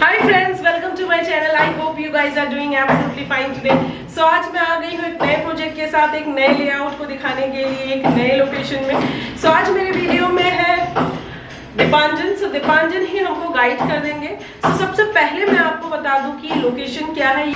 Hi friends, welcome to my channel. I hope you guys are doing absolutely fine today. So आज मैं आ गई हूँ एक नए प्रोजेक्ट के साथ, एक नए लेआउट को दिखाने के लिए, एक नए लोकेशन में। सो आज मेरे वीडियो में है दीपांजन। सो दीपांजन ही हमको गाइड कर देंगे। सो सबसे पहले मैं आपको बता दूं कि लोकेशन क्या है।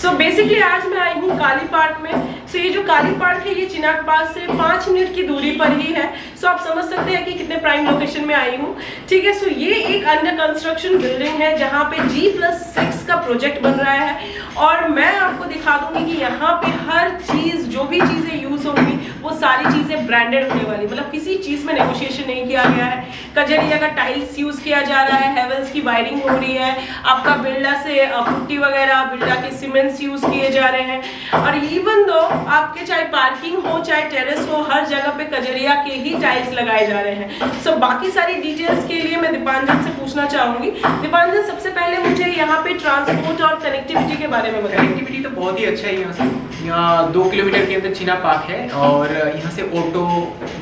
सो बेसिकली आज मैं आई हूँ काली पार्क में। सो ये जो काली पार्क है ये चिनाब पास से 5 मिनट की दूरी पर ही है। सो आप समझ सकते हैं कि कितने प्राइम लोकेशन में आई हूँ, ठीक है। सो ये एक अंडर कंस्ट्रक्शन बिल्डिंग है जहाँ पे G+6 का प्रोजेक्ट बन रहा है और मैं आपको दिखा दूंगी कि यहाँ पे हर चीज, जो भी चीजें यूज होंगी वो सारी चीजें ब्रांडेड होने वाली, मतलब किसी चीज में नेगोशिएशन नहीं किया गया है। कजरिया का टाइल्स यूज किया जा रहा है, हेवल्स की वायरिंग हो रही है, आपका बिरला से पुट्टी वगैरह, बिरला के सीमेंट्स यूज किए जा रहे हैं। और इवन दो आपके चाहे पार्किंग हो चाहे टेरेस हो, हर जगह पे कजरिया के ही टाइल्स लगाए जा रहे हैं। सो बाकी सारी डिटेल्स के लिए मैं दीपांजन से पूछना चाहूंगी। दीपांजन, सबसे पहले मुझे यहाँ पे ट्रांसपोर्ट और कनेक्टिविटी के बारे में बताइए। कनेक्टिविटी तो बहुत ही अच्छा है। यहाँ से 2 किलोमीटर के अंदर चिनाब पार्क है और यहाँ से ऑटो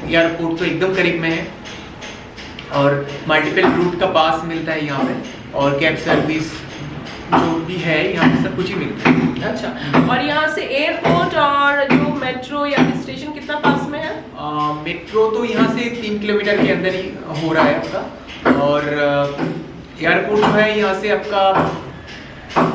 एयरपोर्ट तो एकदम करीब में है और मल्टीपल रूट का पास मिलता है यहाँ पे, और कैब सर्विस जो भी है यहाँ पे सब कुछ ही मिलता है। अच्छा, और यहाँ से एयरपोर्ट और जो मेट्रो या स्टेशन कितना पास में है? मेट्रो तो यहाँ से 3 किलोमीटर के अंदर ही हो रहा है आपका, और एयरपोर्ट जो है यहाँ से आपका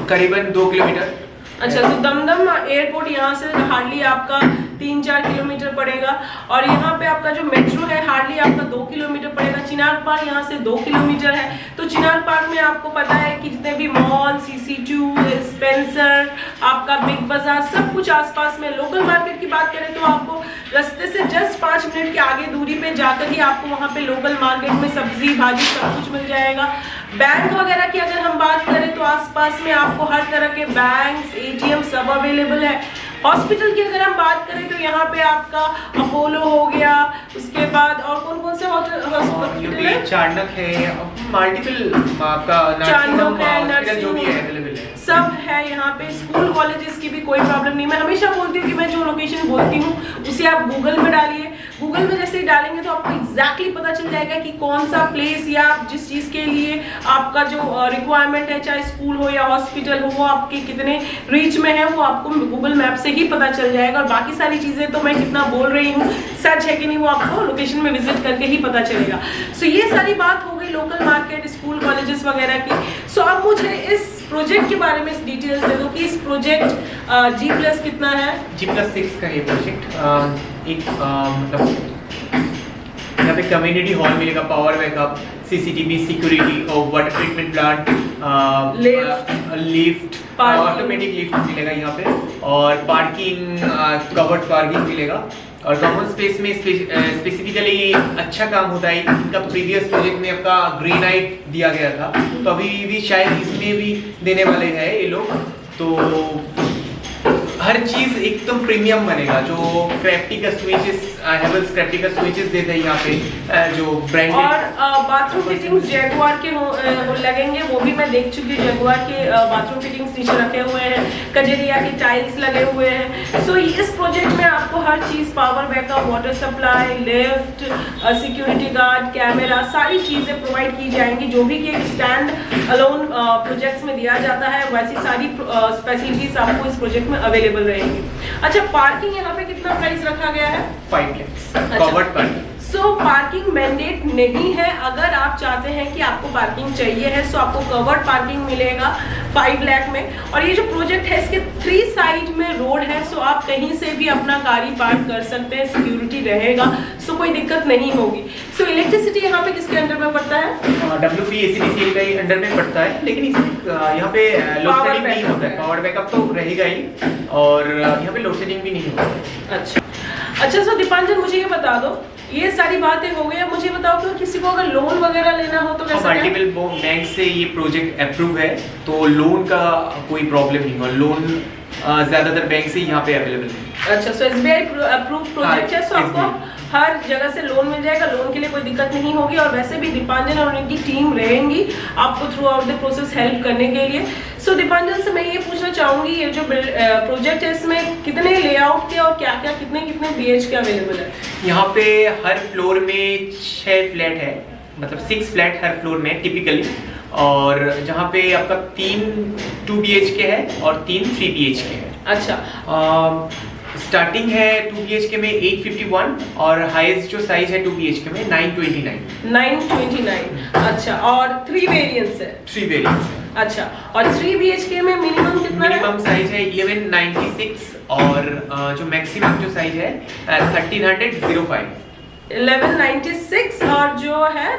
करीबन 2 किलोमीटर। अच्छा, तो दमदम एयरपोर्ट यहाँ से हार्डली आपका 3-4 किलोमीटर पड़ेगा, और यहाँ पे आपका जो मेट्रो है हार्डली आपका 2 किलोमीटर पड़ेगा। चिनाब पार्क यहाँ से 2 किलोमीटर है। तो चिनाब पार्क में आपको पता है कि जितने भी मॉल, CC2, स्पेंसर, आपका बिग बाजार, सब कुछ आसपास में। लोकल मार्केट की बात करें तो आपको रास्ते से जस्ट 5 मिनट के आगे दूरी पे जाकर ही आपको वहाँ पे लोकल मार्केट में सब्जी भाजी सब कुछ मिल जाएगा। बैंक वगैरह की अगर हम बात करें तो आसपास में आपको हर तरह के बैंक, ATM सब अवेलेबल है। हॉस्पिटल की अगर हम बात करें तो यहाँ पे आपका अपोलो हो गया, उसके बाद और कौन कौन से हॉस्पिटल है? चाणक है, मल्टीपल आपका चाणक है, नर्सिंग जो भी है अवेलेबल है, सब है यहाँ पे। स्कूल कॉलेजेस की भी कोई प्रॉब्लम नहीं। मैं हमेशा बोलती हूँ कि मैं जो लोकेशन बोलती हूँ उसे आप गूगल में डालिए। गूगल में जैसे ही डालेंगे तो आपको एग्जैक्टली पता चल जाएगा कि कौन सा प्लेस या जिस चीज़ के लिए आपका जो रिक्वायरमेंट है, चाहे स्कूल हो या हॉस्पिटल हो, वो आपके कितने रीच में है वो आपको गूगल मैप से ही पता चल जाएगा। और बाकी सारी चीज़ें तो मैं कितना बोल रही हूँ, सच है कि नहीं, वो आपको लोकेशन में विजिट करके ही पता चलेगा। सो ये सारी बात हो गई लोकल मार्केट, स्कूल कॉलेजेस वगैरह की। सो अब मुझे इस प्रोजेक्ट के बारे में डिटेल्स दे दो कि इस प्रोजेक्ट G+ कितना है? G+6 का ये प्रोजेक्ट एक मतलब यहाँ पे कम्युनिटी हॉल मिलेगा, पावर बैकअप, CCTV, सिक्योरिटी और water treatment plant, lift, automatic lift मिलेगा यहाँ पे, और पार्किंग, कवर्ड पार्किंग मिलेगा। और कॉमन स्पेस में स्पेसिफिकली अच्छा काम होता है। इनका प्रीवियस प्रोजेक्ट में आपका ग्रेनाइट दिया गया था, तो अभी भी शायद इसमें भी देने वाले हैं ये लोग। तो हर चीज एकदम प्रीमियम बनेगा। जो क्रेप्टी का स्विचेस, हेवल्स क्रेप्टी का स्विचेस देते हैं यहाँ पे, जो ब्रांडेड, और बाथरूम फिटिंग्स जैगुआर के लगेंगे, वो भी मैं देख चुकी हूँ। जैगुआर के बाथरूम फिटिंग्स नीचे रखे हुए हैं, कजरिया के टाइल्स लगे हुए हैं। सो इस प्रोजेक्ट में आपको हर चीज, power backup, water supply, lift, security guard, camera, सारी चीजें प्रोवाइड की जाएंगी। जो भी कि एक स्टैंड अलोन प्रोजेक्ट्स में दिया जाता है, वैसी सारी फैसिलिटीज आपको इस प्रोजेक्ट में अवेलेबल रहेंगी। अच्छा, पार्किंग यहाँ पे कितना प्राइस रखा गया है? 5 lakhs कवर्ड पार्किंग। सो पार्किंग मैंडेट नहीं है। अगर आप चाहते हैं कि आपको पार्किंग चाहिए है सो आपको कवर्ड पार्किंग मिलेगा 5 लाख में। और ये जो प्रोजेक्ट है इसके 3 साइड में रोड है, सो आप कहीं से भी अपना गाड़ी पार्क कर सकते हैं, सिक्योरिटी रहेगा, सो कोई दिक्कत नहीं होगी। सो इलेक्ट्रिसिटी यहाँ पे किसके अंडर में पड़ता है? WPACDCL के अंडर में पड़ता है, लेकिन इसमें यहाँ पे लोड शेडिंग नहीं होता है। पावर बैकअप तो रहेगा ही, और यहाँ पे लोड शेडिंग भी नहीं होता है। अच्छा, सो दीपांजन मुझे ये बता दो, ये सारी बातें हो गई। मुझे बताओ कि किसी को अगर लोन वगैरह लेना हो तो कैसे? मल्टीपल बैंक से ये प्रोजेक्ट अप्रूव है, तो लोन का कोई प्रॉब्लम नहीं होगा। लोन ज्यादातर बैंक से यहाँ पे अवेलेबल है। अच्छा, सो SBI अप्रूव प्रोजेक्ट है, सो आपको हर जगह से लोन मिल जाएगा। लोन के लिए कोई दिक्कत नहीं होगी, और वैसे भी दीपांजन और उनकी टीम रहेंगी आपको through out the process help करने के लिए। सो दीपांजन से मैं ये पूछना चाहूंगी, ये जो प्रोजेक्ट है इसमें कितने लेआउट के और क्या क्या कितने BHK अवेलेबल है? यहाँ पे हर फ्लोर में 6 फ्लैट है, मतलब 6 फ्लैट हर फ्लोर में टिपिकली, और जहाँ पे आपका 3 2 BHK है और 3 3 BHK है। अच्छा, स्टार्टिंग है 2 BHK में 851 और हाईएस्ट जो साइज है 2 BHK में 929। 929। अच्छा, और 3 वेरिएंट्स है? 3 वेरिएंट्स है। अच्छा, और 3 BHK में मिनिमम कितना है? मिनिमम साइज है 1196 और जो मैक्सिमम जो साइज है 1305। 1196 और जो है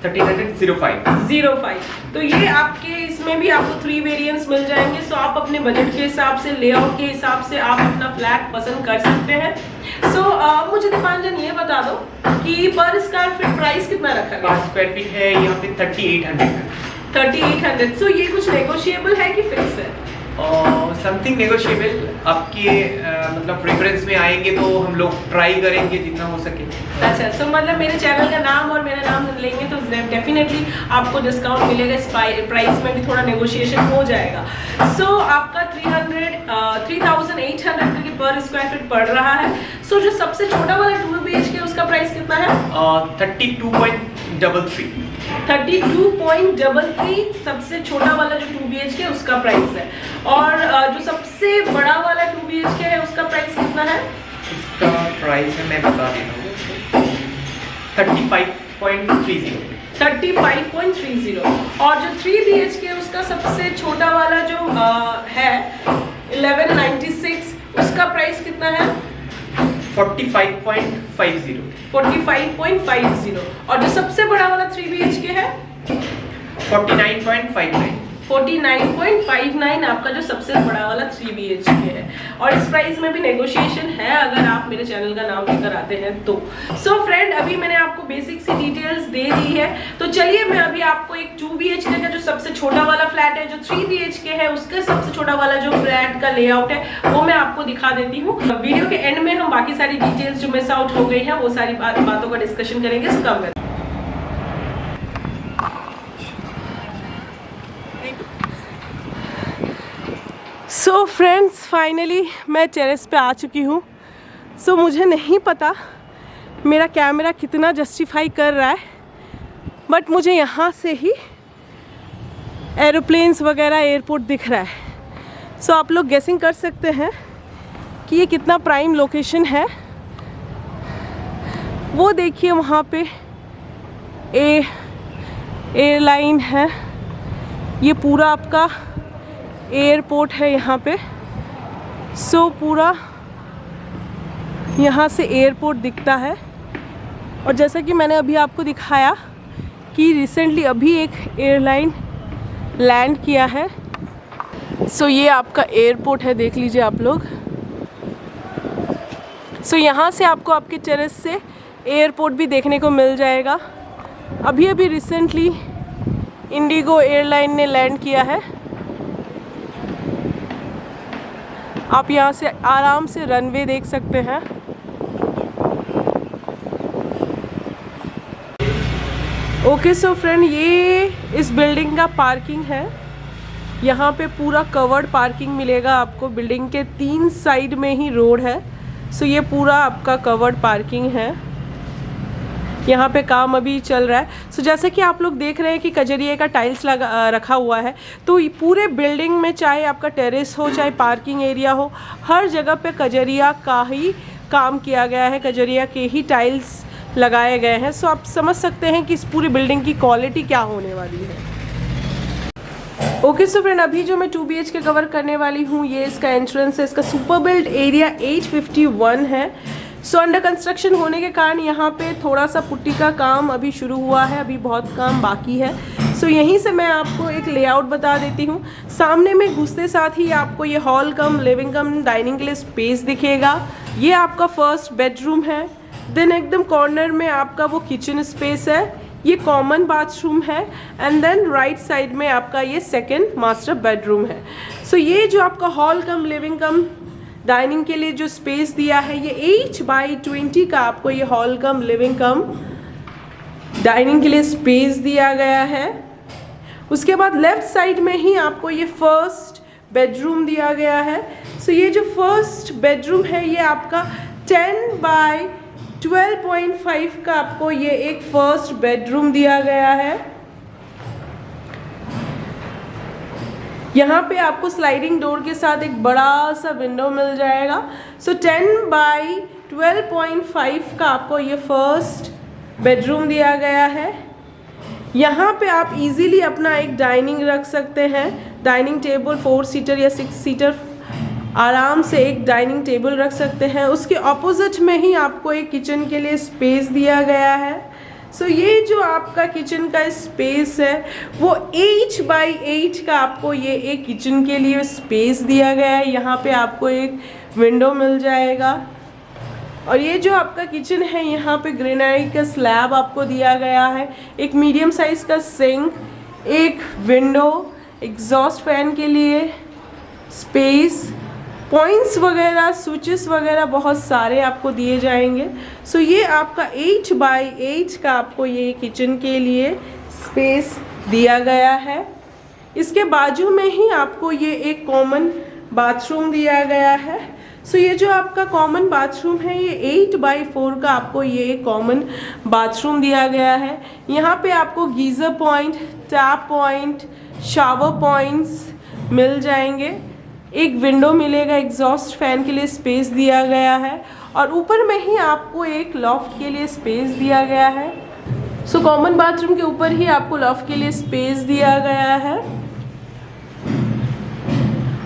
1305। तो ये आपके इसमें भी आपको 3 वेरिएंट्स मिल जाएंगे। सो आप अपने बजट के हिसाब से, लेआउट के हिसाब से आप अपना फ्लैट पसंद कर सकते हैं। सो मुझे दीपांजन ये बता दो कि पर स्क्वायर फीट प्राइस कितना रखा गया? पर स्क्वायर फीट है यहाँ पे 3800 है। 3800। सो ये कुछ नेगोशिएबल है कि फिक्स है? Something negotiable. आपके मतलब प्रेफरेंस में आएंगे तो हम लोग ट्राई करेंगे जितना हो सके। अच्छा, सो मतलब मेरे चैनल का नाम और मेरा नाम लेंगे तो डेफिनेटली आपको डिस्काउंट मिलेगा। इस प्राइस में भी थोड़ा नेगोशिएशन हो जाएगा। सो आपका 3800 पर स्क्वायर फीट पड़ रहा है। सो जो सबसे छोटा वाला 2 BHK उसका प्राइस कितना है? 32.33। 32.33 सबसे छोटा वाला जो 2 BHK उसका प्राइस है। और जो सबसे बड़ा वाला 2 BHK है उसका प्राइस कितना है? उसका प्राइस है, मैं बता देता हूँ, 35.30। 35.30। और जो 3 BHK उसका सबसे छोटा वाला जो है 1196 उसका प्राइस कितना है? 45.50। 45.50। और जो सबसे बड़ा वाला 3 BHK है 49.59। 49.59 आपका जो सबसे बड़ा वाला 3 BHK है। और इस प्राइस में भी नेगोशिएशन है अगर आप मेरे चैनल का नाम लेकर आते हैं तो। सो फ्रेंड, अभी मैंने आपको बेसिक सी डिटेल्स दे दी है। तो चलिए मैं अभी आपको एक 2 BHK का जो सबसे छोटा वाला फ्लैट है, जो 3 BHK है उसका सबसे छोटा वाला जो फ्लैट का लेआउट है वो मैं आपको दिखा देती हूँ। वीडियो के एंड में हम बाकी सारी डिटेल्स जो मिस आउट हो गई है वो सारी बातों का डिस्कशन करेंगे। सो कम सो फ्रेंड्स, फाइनली मैं टेरेस पे आ चुकी हूँ। सो मुझे नहीं पता मेरा कैमरा कितना जस्टिफाई कर रहा है, बट मुझे यहाँ से ही एरोप्लेन्स वगैरह एयरपोर्ट दिख रहा है। सो आप लोग गेसिंग कर सकते हैं कि ये कितना प्राइम लोकेशन है। वो देखिए वहाँ पे एयरलाइन है। ये पूरा आपका एयरपोर्ट है यहाँ पे। सो पूरा यहाँ से एयरपोर्ट दिखता है। और जैसा कि मैंने अभी आपको दिखाया कि रिसेंटली अभी एक एयरलाइन लैंड किया है। सो ये आपका एयरपोर्ट है, देख लीजिए आप लोग। सो यहाँ से आपको आपके टेरेस से एयरपोर्ट भी देखने को मिल जाएगा। अभी अभी रिसेंटली इंडिगो एयरलाइन ने लैंड किया है। आप यहाँ से आराम से रनवे देख सकते हैं। ओके, सो फ्रेंड, ये इस बिल्डिंग का पार्किंग है। यहाँ पे पूरा कवर्ड पार्किंग मिलेगा आपको। बिल्डिंग के 3 साइड में ही रोड है। सो ये पूरा आपका कवर्ड पार्किंग है। यहाँ पे काम अभी चल रहा है। सो जैसे कि आप लोग देख रहे हैं कि कजरिए का टाइल्स रखा हुआ है। तो पूरे बिल्डिंग में चाहे आपका टेरेस हो चाहे पार्किंग एरिया हो, हर जगह पे कजरिया का ही काम किया गया है, कजरिया के ही टाइल्स लगाए गए हैं। सो आप समझ सकते हैं कि इस पूरी बिल्डिंग की क्वालिटी क्या होने वाली है। ओके, सो फ्रेंड, अभी जो मैं 2 BHK कवर करने वाली हूँ, ये इसका एंट्रेंस है। इसका सुपर बिल्ड एरिया 851 है। सो अंडर कंस्ट्रक्शन होने के कारण यहाँ पे थोड़ा सा पुट्टी का काम अभी शुरू हुआ है, अभी बहुत काम बाकी है। सो यहीं से मैं आपको एक लेआउट बता देती हूँ। सामने में घुसते साथ ही आपको ये हॉल कम लिविंग कम डाइनिंग के लिए स्पेस दिखेगा। ये आपका फर्स्ट बेडरूम है। देन एकदम कॉर्नर में आपका वो किचन स्पेस है, ये कॉमन बाथरूम है। एंड देन राइट साइड में आपका ये सेकेंड मास्टर बेडरूम है। सो ये जो आपका हॉल कम लिविंग कम डाइनिंग के लिए जो स्पेस दिया है, ये 8x20 का आपको ये हॉल कम लिविंग कम डाइनिंग के लिए स्पेस दिया गया है। उसके बाद लेफ्ट साइड में ही आपको ये फर्स्ट बेडरूम दिया गया है। सो ये जो फर्स्ट बेडरूम है ये आपका 10x12.5 का आपको ये एक फर्स्ट बेडरूम दिया गया है। यहाँ पे आपको स्लाइडिंग डोर के साथ एक बड़ा सा विंडो मिल जाएगा। सो 10 बाई 12.5 का आपको ये फर्स्ट बेडरूम दिया गया है। यहाँ पे आप इजीली अपना एक डाइनिंग रख सकते हैं, डाइनिंग टेबल 4 सीटर या 6 सीटर आराम से एक डाइनिंग टेबल रख सकते हैं। उसके ऑपोजिट में ही आपको एक किचन के लिए स्पेस दिया गया है। सो ये जो आपका किचन का स्पेस है वो 8 बाई 8 का आपको ये एक किचन के लिए स्पेस दिया गया है। यहाँ पे आपको एक विंडो मिल जाएगा और ये जो आपका किचन है यहाँ पे ग्रेनाइट का स्लैब आपको दिया गया है, एक मीडियम साइज का सिंक, एक विंडो, एग्जॉस्ट फैन के लिए स्पेस, पॉइंट्स वगैरह, स्विचेस वगैरह बहुत सारे आपको दिए जाएंगे। सो ये आपका 8 बाई 8 का आपको ये किचन के लिए स्पेस दिया गया है। इसके बाजू में ही आपको ये एक कॉमन बाथरूम दिया गया है। सो ये जो आपका कॉमन बाथरूम है ये 8 बाई 4 का आपको ये कॉमन बाथरूम दिया गया है। यहाँ पे आपको geyser point, tap point, shower points मिल जाएंगे, एक विंडो मिलेगा, एग्जॉस्ट फैन के लिए स्पेस दिया गया है और ऊपर में ही आपको एक लॉफ्ट के लिए स्पेस दिया गया है। सो कॉमन बाथरूम के ऊपर ही आपको लॉफ्ट के लिए स्पेस दिया गया है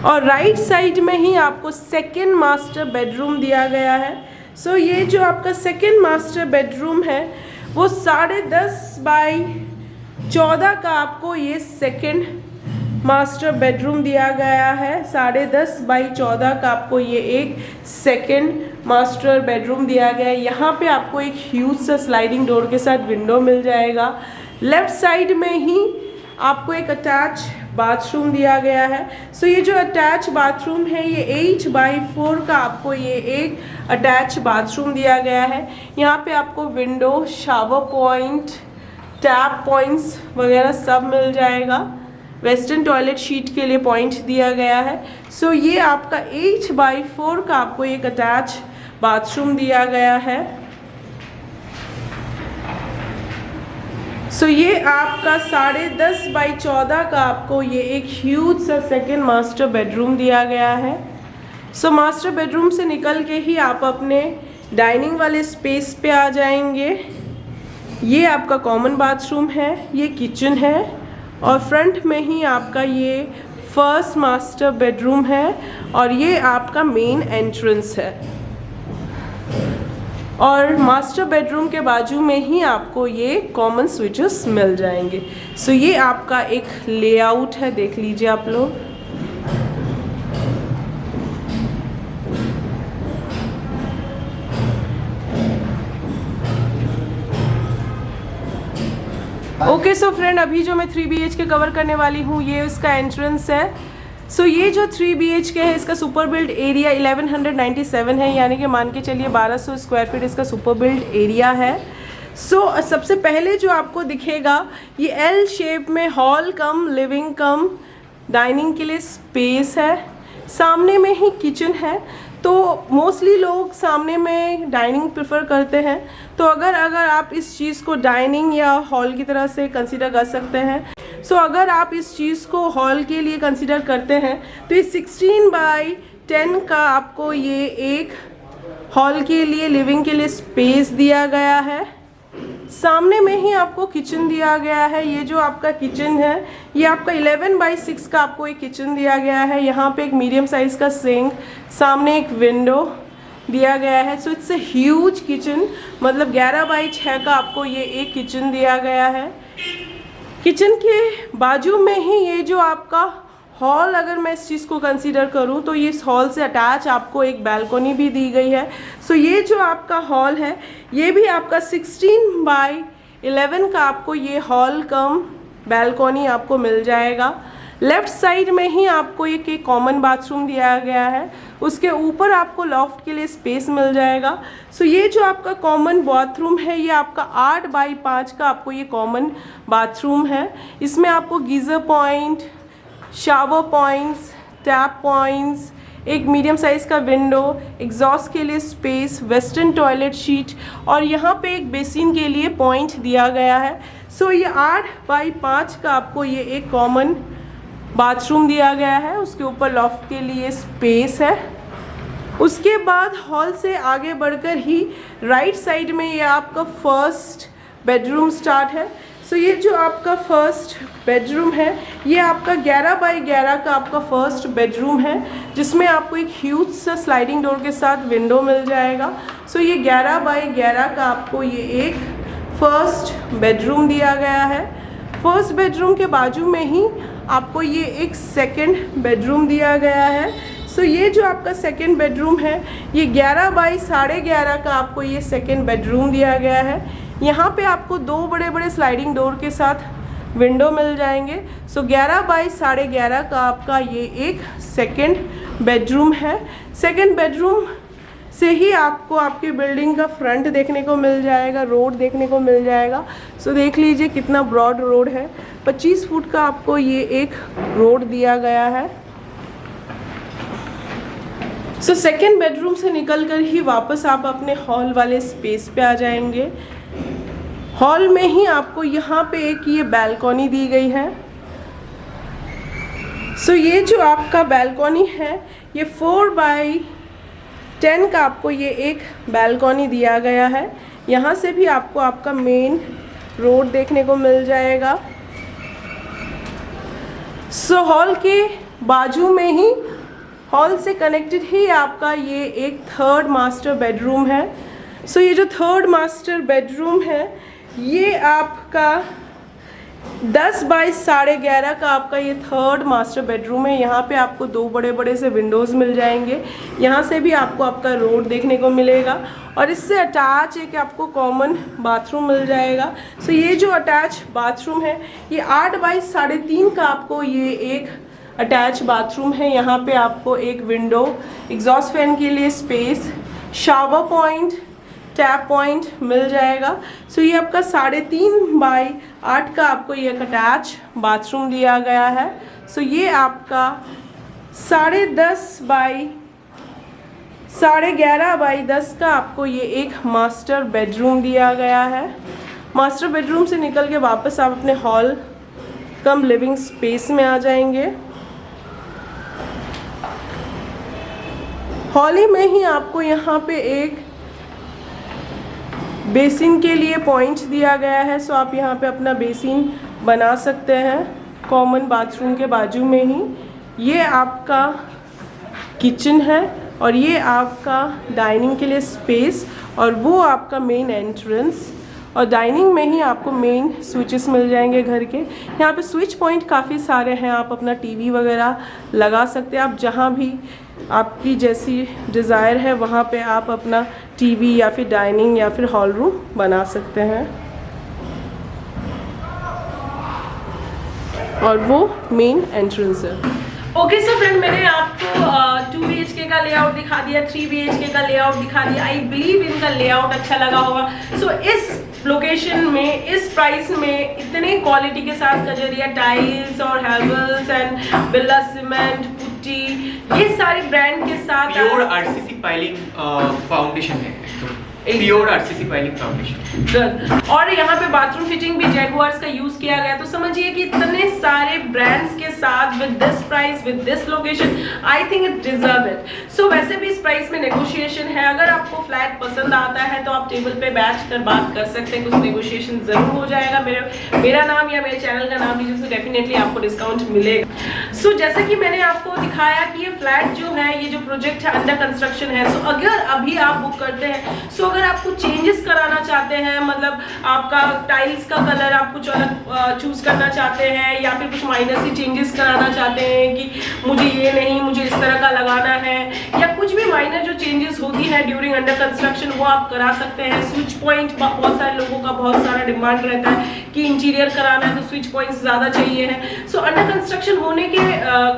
और राइट साइड में ही आपको सेकंड मास्टर बेडरूम दिया गया है। सो ये जो आपका सेकंड मास्टर बेडरूम है वो 10.5 बाई 14 का आपको ये सेकंड मास्टर बेडरूम दिया गया है। 10.5 बाई 14 का आपको ये एक सेकंड मास्टर बेडरूम दिया गया है। यहाँ पे आपको एक ह्यूज सा स्लाइडिंग डोर के साथ विंडो मिल जाएगा। लेफ्ट साइड में ही आपको एक अटैच बाथरूम दिया गया है। सो ये जो अटैच बाथरूम है ये 8 बाई 4 का आपको ये एक अटैच बाथरूम दिया गया है। यहाँ पे आपको window, shower point, tap points वगैरह सब मिल जाएगा। वेस्टर्न टॉयलेट शीट के लिए पॉइंट दिया गया है। सो ये आपका 8 बाई 4 का आपको एक अटैच बाथरूम दिया गया है। सो ये आपका 10.5 बाई 14 का आपको ये एक ह्यूज सा सेकंड मास्टर बेडरूम दिया गया है। सो मास्टर बेडरूम से निकल के ही आप अपने डाइनिंग वाले स्पेस पे आ जाएंगे। ये आपका कॉमन बाथरूम है, ये किचन है और फ्रंट में ही आपका ये फर्स्ट मास्टर बेडरूम है और ये आपका मेन एंट्रेंस है और मास्टर बेडरूम के बाजू में ही आपको ये कॉमन स्विचेस मिल जाएंगे। सो ये आपका एक लेआउट है, देख लीजिए आप लोग। ओके सो फ्रेंड, अभी जो मैं 3 BHK कवर करने वाली हूँ ये उसका एंट्रेंस है। सो ये जो 3 BHK है इसका सुपर बिल्ड एरिया 1197 है, यानी कि मान के चलिए 1200 स्क्वायर फीट इसका सुपर बिल्ड एरिया है। सो सबसे पहले जो आपको दिखेगा ये एल शेप में हॉल कम लिविंग कम डाइनिंग के लिए स्पेस है। सामने में ही किचन है, तो मोस्टली लोग सामने में डाइनिंग प्रेफर करते हैं। तो अगर आप इस चीज़ को डाइनिंग या हॉल की तरह से कंसीडर कर सकते हैं। सो अगर आप इस चीज़ को हॉल के लिए कंसीडर करते हैं तो ये 16 बाई 10 का आपको ये एक हॉल के लिए, लिविंग के लिए स्पेस दिया गया है। सामने में ही आपको किचन दिया गया है। ये जो आपका किचन है ये आपका 11 बाई 6 का आपको एक किचन दिया गया है। यहाँ पे एक मीडियम साइज़ का सिंक, सामने एक विंडो दिया गया है। So it's a huge kitchen, मतलब 11 बाई 6 का आपको ये एक किचन दिया गया है। किचन के बाजू में ही ये जो आपका हॉल, अगर मैं इस चीज़ को कंसीडर करूँ तो ये इस हॉल से अटैच आपको एक बैल्कोनी भी दी गई है। सो ये जो आपका हॉल है ये भी आपका 16 बाई 11 का आपको ये हॉल कम बैल्कोनी आपको मिल जाएगा। लेफ़्ट साइड में ही आपको एक कॉमन बाथरूम दिया गया है, उसके ऊपर आपको लॉफ्ट के लिए स्पेस मिल जाएगा। सो ये जो आपका कॉमन बाथरूम है ये आपका 8 बाई 5 का आपको ये कॉमन बाथरूम है। इसमें आपको geyser point, shower points, tap points, एक मीडियम साइज़ का विंडो, एग्जॉस्ट के लिए स्पेस, वेस्टर्न टॉयलेट शीट और यहाँ पे एक बेसिन के लिए पॉइंट दिया गया है। सो ये 8 बाई 5 का आपको ये एक कॉमन बाथरूम दिया गया है, उसके ऊपर लॉफ्ट के लिए स्पेस है। उसके बाद हॉल से आगे बढ़कर ही राइट साइड में ये आपका फर्स्ट बेडरूम स्टार्ट है। सो ये जो आपका फर्स्ट बेडरूम है ये आपका 11 बाई 11 का आपका फर्स्ट बेडरूम है, जिसमें आपको एक ह्यूज सा स्लाइडिंग डोर के साथ विंडो मिल जाएगा। सो ये 11 बाई 11 का आपको ये एक फर्स्ट बेडरूम दिया गया है। फर्स्ट बेडरूम के बाजू में ही आपको ये एक सेकंड बेडरूम दिया गया है। सो ये जो आपका सेकंड बेडरूम है ये 11 बाई 11.5 का आपको ये सेकंड बेडरूम दिया गया है। यहाँ पे आपको 2 बड़े बड़े स्लाइडिंग डोर के साथ विंडो मिल जाएंगे। सो 11 बाई 11.5 का आपका ये एक सेकंड बेडरूम है। सेकंड बेडरूम से ही आपको आपकी बिल्डिंग का फ्रंट देखने को मिल जाएगा, रोड देखने को मिल जाएगा। सो देख लीजिए कितना ब्रॉड रोड है, 25 फुट का आपको ये एक रोड दिया गया है। सो सेकेंड बेडरूम से निकलकर ही वापस आप अपने हॉल वाले स्पेस पे आ जाएंगे। हॉल में ही आपको यहाँ पे एक ये बैल्कनी दी गई है। सो ये जो आपका बैल्कनी है ये 4 बाई 10 का आपको ये एक बैल्कनी दिया गया है। यहाँ से भी आपको आपका मेन रोड देखने को मिल जाएगा। सो हॉल के बाजू में ही, हॉल से कनेक्टेड ही आपका ये एक थर्ड मास्टर बेडरूम है। सो ये जो थर्ड मास्टर बेडरूम है ये आपका 10 बाई 11.5 का आपका ये थर्ड मास्टर बेडरूम है। यहाँ पे आपको 2 बड़े बड़े से विंडोज़ मिल जाएंगे। यहाँ से भी आपको आपका रोड देखने को मिलेगा और इससे अटैच एक आपको कॉमन बाथरूम मिल जाएगा। सो ये जो अटैच बाथरूम है ये 8 बाई 3.5 का आपको ये एक अटैच बाथरूम है। यहाँ पे आपको एक विंडो, एग्जॉस्ट फैन के लिए space, shower point, tap point मिल जाएगा। सो ये आपका 3.5 बाई 8 का आपको ये एक अटैच बाथरूम दिया गया है। सो ये आपका 10.5 बाई 11.5 बाई 10 का आपको ये एक मास्टर बेडरूम दिया गया है। मास्टर बेडरूम से निकल के वापस आप अपने हॉल कम लिविंग स्पेस में आ जाएंगे। हॉल ही में ही आपको यहाँ पे एक बेसिन के लिए पॉइंट दिया गया है। सो आप यहाँ पे अपना बेसिन बना सकते हैं कॉमन बाथरूम के बाजू में ही। ये आपका किचन है और ये आपका डाइनिंग के लिए स्पेस और वो आपका मेन एंट्रेंस। और डाइनिंग में ही आपको मेन स्विचेस मिल जाएंगे घर के। यहाँ पे स्विच पॉइंट काफ़ी सारे हैं, आप अपना टीवी वगैरह लगा सकते हैं। आप जहाँ भी आपकी जैसी डिज़ायर है वहाँ पे आप अपना टीवी या फिर डाइनिंग या फिर हॉल रूम बना सकते हैं। और वो मेन एंट्रेंस है। ओके सो फ्रेंड, मैंने आपको 2 BHK का लेआउट दिखा दिया, 3 BHK का लेआउट दिखा दिया। आई बिलीव इनका लेआउट अच्छा लगा होगा। सो इस लोकेशन में, इस प्राइस में, इतने क्वालिटी के साथ कजरिया टाइल्स और Havells and Birla cement, putty, ये सारे ब्रांड के साथ प्योर RCC पाइलिंग फाउंडेशन है, प्योर RCC पाइलिंग फाउंडेशन। और यहाँ पे बाथरूम फिटिंग भी जैगुआर्स का यूज किया गया। तो समझिए कि इतने सारे ब्रांड्स के साथ with this price, with this location, I think it deserve it. So वैसे भी इस प्राइस में नेगोशिएशन है। अगर आपको फ्लैट पसंद आता है तो आप टेबल पे बैठ कर बात कर सकते हैं, कुछ नेगोशिएशन जरूर हो जाएगा। मेरा नाम या मेरे चैनल का नाम लीजिए, तो डेफिनेटली आपको डिस्काउंट मिलेगा। सो जैसे कि मैंने आपको दिखाया कि ये फ्लैट जो है, ये जो प्रोजेक्ट है अंडर कंस्ट्रक्शन है। सो अगर अभी आप बुक करते हैं, सो अगर आप कुछ चेंजेस कराना चाहते हैं, मतलब आपका टाइल्स का कलर आप कुछ अलग चूज करना चाहते हैं या फिर कुछ माइनर सी चेंजेस कराना चाहते हैं कि मुझे ये नहीं, मुझे इस तरह का लगाना है, या कुछ भी माइनर जो चेंजेस होती है ड्यूरिंग अंडर कंस्ट्रक्शन वो आप करा सकते हैं। स्विच पॉइंट, बहुत सारे लोगों का बहुत सारा डिमांड रहता है कि इंटीरियर कराना है तो स्विच पॉइंट्स ज़्यादा चाहिए है। सो अंडर कंस्ट्रक्शन होने के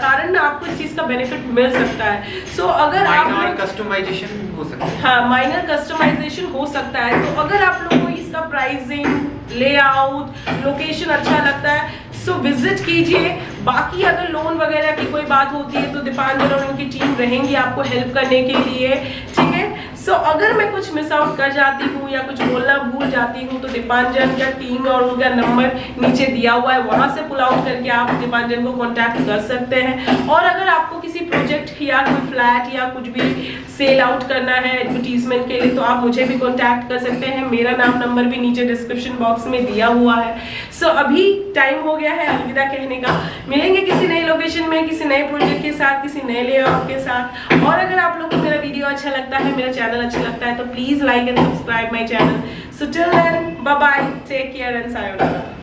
कारण आपको इस चीज़ का बेनिफिट मिल सकता है। सो अगर आप कस्टमाइजेशन हो सकता है, हाँ, माइनर कस्टमाइजेशन हो सकता है। तो अगर आप लोगों को इसका प्राइसिंग, लेआउट, लोकेशन अच्छा लगता है सो विजिट कीजिए। बाकी अगर लोन वगैरह की कोई बात होती है तो दीपांजल और उनकी टीम रहेंगी आपको हेल्प करने के लिए, ठीक है। सो अगर मैं कुछ मिस आउट कर जाती हूँ या कुछ बोलना भूल जाती हूँ तो दीपांजन का टीम और उनका नंबर नीचे दिया हुआ है, वहां से पुल आउट करके आप दीपांजन को कांटेक्ट कर सकते हैं। और अगर आपको किसी प्रोजेक्ट या कोई फ्लैट या कुछ भी सेल आउट करना है एडवर्टीजमेंट के लिए तो आप मुझे भी कांटेक्ट कर सकते हैं। मेरा नाम नंबर भी नीचे डिस्क्रिप्शन बॉक्स में दिया हुआ है। सो अभी टाइम हो गया है अलविदा कहने का। मिलेंगे किसी नई लोकेशन में, किसी नए प्रोजेक्ट के साथ, किसी नए लेआउट के साथ। और अगर आप लोगों को मेरा वीडियो अच्छा लगता है, मेरा चैनल अच्छा लगता है तो please like and subscribe my channel. So till then bye bye, take care and sayonara.